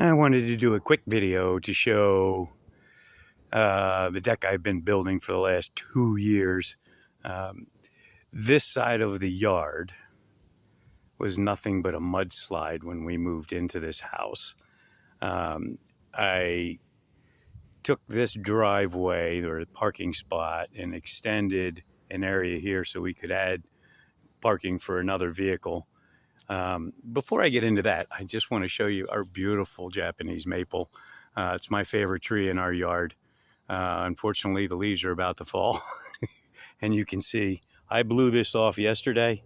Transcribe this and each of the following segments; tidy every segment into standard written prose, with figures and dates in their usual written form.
I wanted to do a quick video to show the deck I've been building for the last 2 years. Um, this side of the yard was nothing but a mudslide when we moved into this house. I took this driveway or parking spot and extended an area here so we could add parking for another vehicle. Before I get into that, I just want to show you our beautiful Japanese maple. It's my favorite tree in our yard. Unfortunately, the leaves are about to fall. And you can see I blew this off yesterday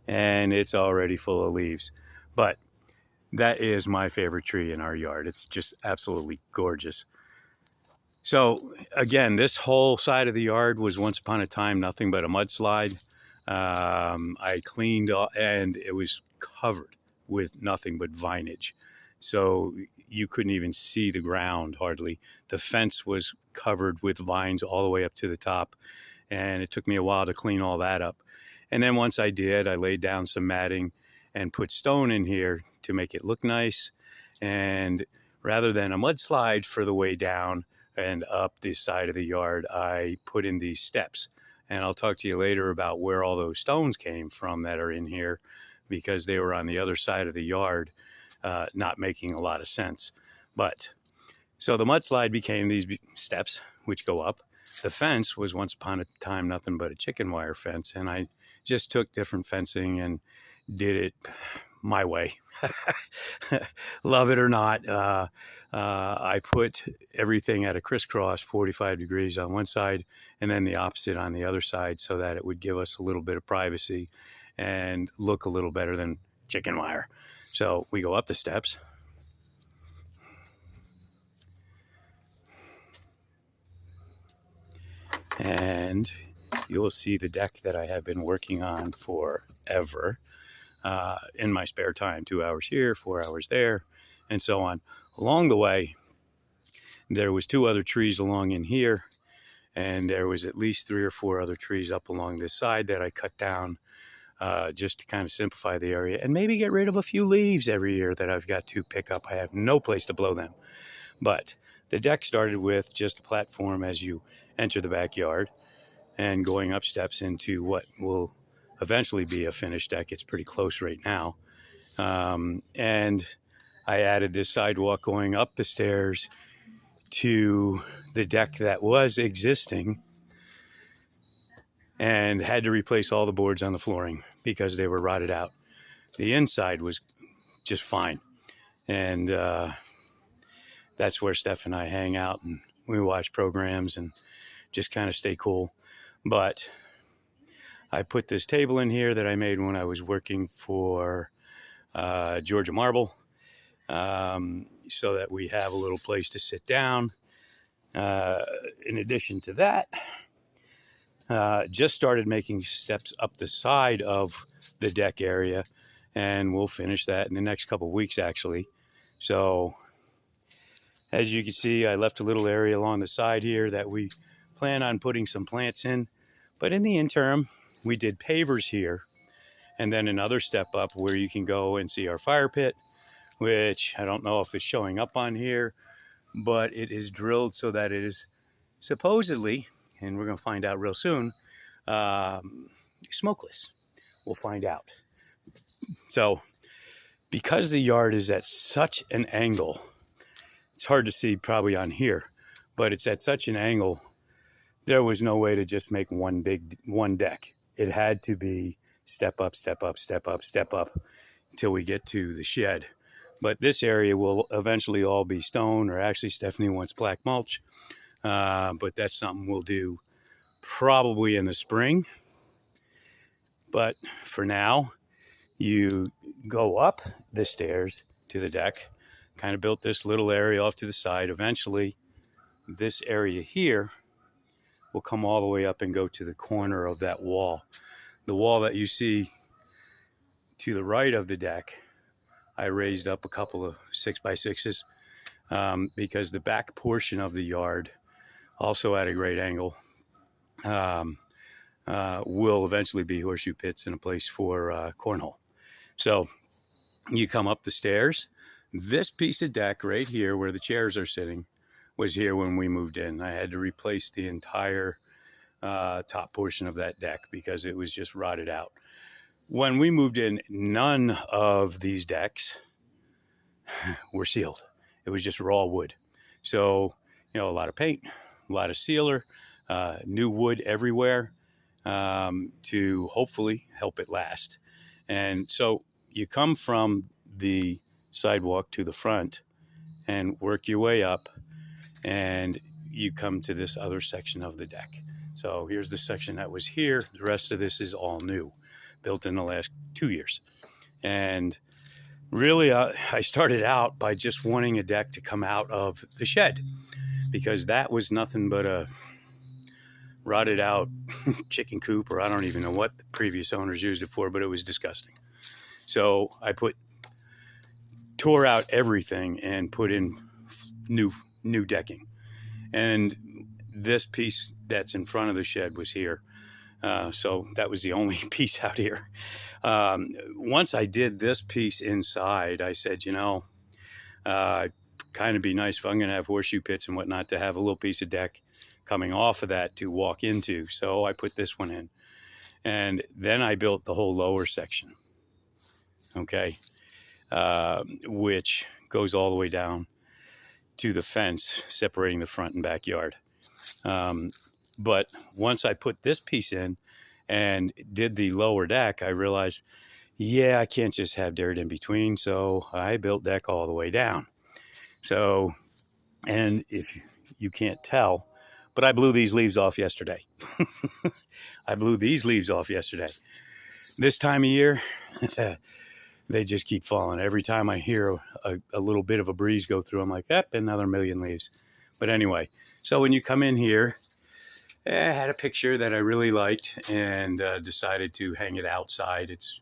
and it's already full of leaves. But that is my favorite tree in our yard. It's just absolutely gorgeous. So again, this whole side of the yard was once upon a time nothing but a mudslide. I cleaned off and it was covered with nothing but vinage. So you couldn't even see the ground hardly. The fence was covered with vines all the way up to the top. And it took me a while to clean all that up. And then once I did, I laid down some matting and put stone in here to make it look nice. And rather than a mudslide for the way down and up this side of the yard, I put in these steps. And I'll talk to you later about where all those stones came from that are in here, because they were on the other side of the yard, not making a lot of sense. But so the mudslide became these steps which go up. The fence was once upon a time nothing but a chicken wire fence, and I just took different fencing and did it my way. Love it or not, I put everything at a crisscross 45 degrees on one side and then the opposite on the other side, so that it would give us a little bit of privacy and look a little better than chicken wire. So we go up the steps. And you'll see the deck that I have been working on forever in my spare time, 2 hours here, 4 hours there, and so on. Along the way, there was 2 other trees along in here, and there was at least 3 or 4 other trees up along this side that I cut down just to kind of simplify the area and maybe get rid of a few leaves every year that I've got to pick up. I have no place to blow them. But the deck started with just a platform as you enter the backyard and going up steps into what will eventually be a finished deck. It's pretty close right now. And I added this sidewalk going up the stairs to the deck that was existing, and had to replace all the boards on the flooring because they were rotted out. The inside was just fine. And that's where Steph and I hang out and we watch programs and just kind of stay cool. But I put this table in here that I made when I was working for Georgia Marble, so that we have a little place to sit down. In addition to that, just started making steps up the side of the deck area, and we'll finish that in the next couple of weeks actually. So as you can see, I left a little area along the side here that we plan on putting some plants in. But in the interim, we did pavers here, and then another step up where you can go and see our fire pit, which I don't know if it's showing up on here, but it is drilled so that it is supposedly, and we're going to find out real soon, smokeless. We'll find out. So because the yard is at such an angle, it's hard to see probably on here, but it's at such an angle, there was no way to just make one deck. It had to be step up, step up, step up, step up until we get to the shed. But this area will eventually all be stone, or actually Stephanie wants black mulch. But that's something we'll do probably in the spring. But for now, you go up the stairs to the deck, kind of built this little area off to the side. Eventually, this area here will come all the way up and go to the corner of that wall. The wall that you see to the right of the deck, I raised up a couple of 6x6s because the back portion of the yard, also at a great angle, will eventually be horseshoe pits and a place for cornhole. So you come up the stairs This piece of deck right here where the chairs are sitting was here when we moved in. I had to replace the entire top portion of that deck because it was just rotted out. When we moved in, none of these decks were sealed. It was just raw wood. So, a lot of paint, a lot of sealer, new wood everywhere to hopefully help it last. And so you come from the sidewalk to the front and work your way up, and you come to this other section of the deck. So here's the section that was here. The rest of this is all new, built in the last 2 years. And really, I started out by just wanting a deck to come out of the shed because that was nothing but a rotted out chicken coop, or I don't even know what the previous owners used it for, but it was disgusting. So I tore out everything and put in new decking. And this piece that's in front of the shed was here. So that was the only piece out here. Once I did this piece inside, I said, kind of be nice if I'm going to have horseshoe pits and whatnot to have a little piece of deck coming off of that to walk into. So I put this one in. And then I built the whole lower section, okay, which goes all the way down to the fence separating the front and backyard. But once I put this piece in and did the lower deck, I realized, I can't just have dirt in between. So I built deck all the way down. So, and if you can't tell, but I blew these leaves off yesterday. I blew these leaves off yesterday. This time of year, they just keep falling. Every time I hear a little bit of a breeze go through, I'm like, another million leaves. But anyway, so when you come in here, I had a picture that I really liked and decided to hang it outside. It's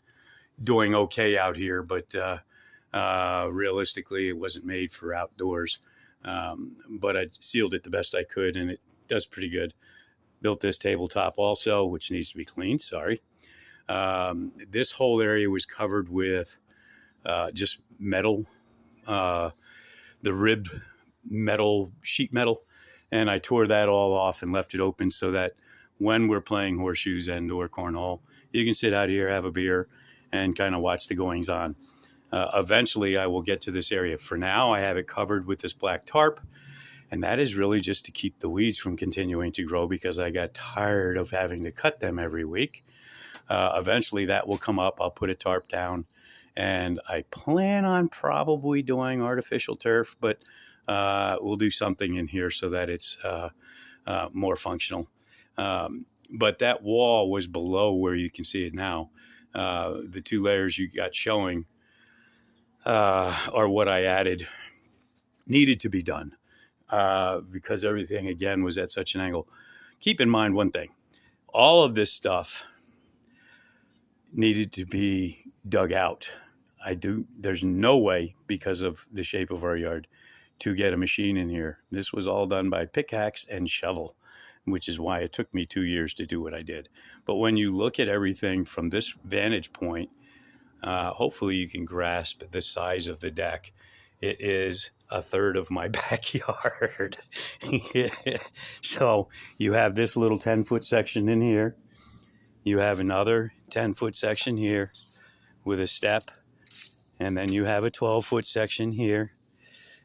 doing okay out here, but realistically, it wasn't made for outdoors. But I sealed it the best I could, and it does pretty good. Built this tabletop also, which needs to be cleaned. Sorry. This whole area was covered with just metal, the ribbed metal, sheet metal, and I tore that all off and left it open so that when we're playing horseshoes and or cornhole, you can sit out here, have a beer, and kind of watch the goings on. Eventually, I will get to this area. For now, I have it covered with this black tarp, and that is really just to keep the weeds from continuing to grow because I got tired of having to cut them every week. Eventually, that will come up. I'll put a tarp down, and I plan on probably doing artificial turf, but we'll do something in here so that it's more functional. But that wall was below where you can see it now. The 2 layers you got showing are what I added, needed to be done because everything, again, was at such an angle. Keep in mind one thing. All of this stuff needed to be dug out. There's no way, because of the shape of our yard, to get a machine in here. This was all done by pickaxe and shovel, which is why it took me 2 years to do what I did. But when you look at everything from this vantage point, hopefully you can grasp the size of the deck. It is a third of my backyard. So you have this little 10-foot section in here. You have another 10-foot section here with a step. And then you have a 12-foot section here.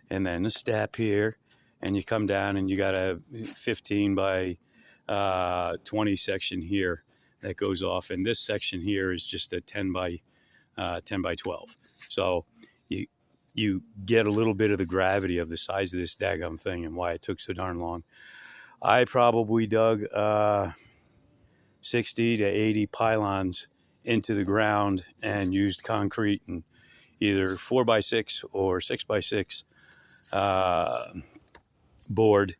And then a step here. And you come down and you got a 15 by 20 section here that goes off. And this section here is just a 10 by 12. So you get a little bit of the gravity of the size of this daggum thing and why it took so darn long. I probably dug 60 to 80 pylons into the ground and used concrete and either 4x6 or 6x6 board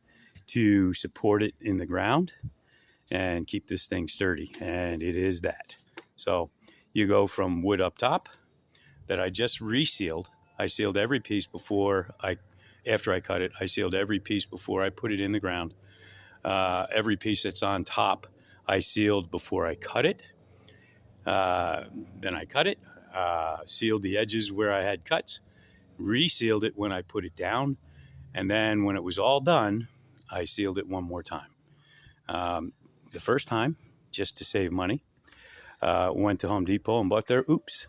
to support it in the ground and keep this thing sturdy. And it is that. So you go from wood up top that I just resealed. I sealed every piece after I cut it. I sealed every piece before I put it in the ground. Every piece that's on top, I sealed before I cut it. Then I cut it, sealed the edges where I had cuts, resealed it when I put it down, and then when it was all done, I sealed it one more time. The first time, just to save money, went to Home Depot and bought their oops.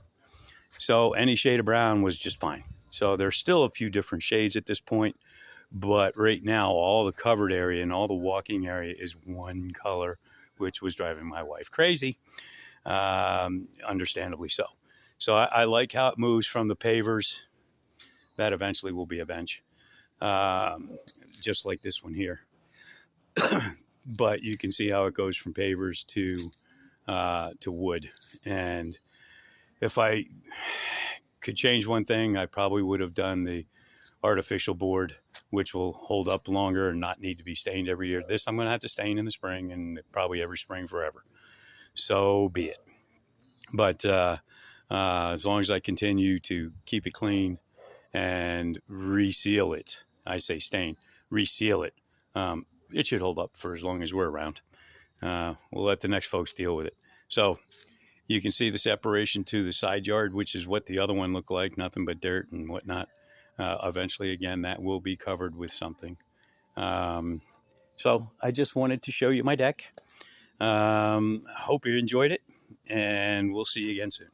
So any shade of brown was just fine. So there's still a few different shades at this point, but right now all the covered area and all the walking area is one color, which was driving my wife crazy, understandably so. So I like how it moves from the pavers. That eventually will be a bench, just like this one here. But you can see how it goes from pavers to wood. And if I could change one thing, I probably would have done the artificial board, which will hold up longer and not need to be stained every year. This I'm going to have to stain in the spring, and probably every spring forever. So be it. But as long as I continue to keep it clean and reseal it, I say stain, reseal it, it should hold up for as long as we're around. We'll let the next folks deal with it. So you can see the separation to the side yard, which is what the other one looked like, nothing but dirt and whatnot. Eventually, again, that will be covered with something. So I just wanted to show you my deck. Hope you enjoyed it, and we'll see you again soon.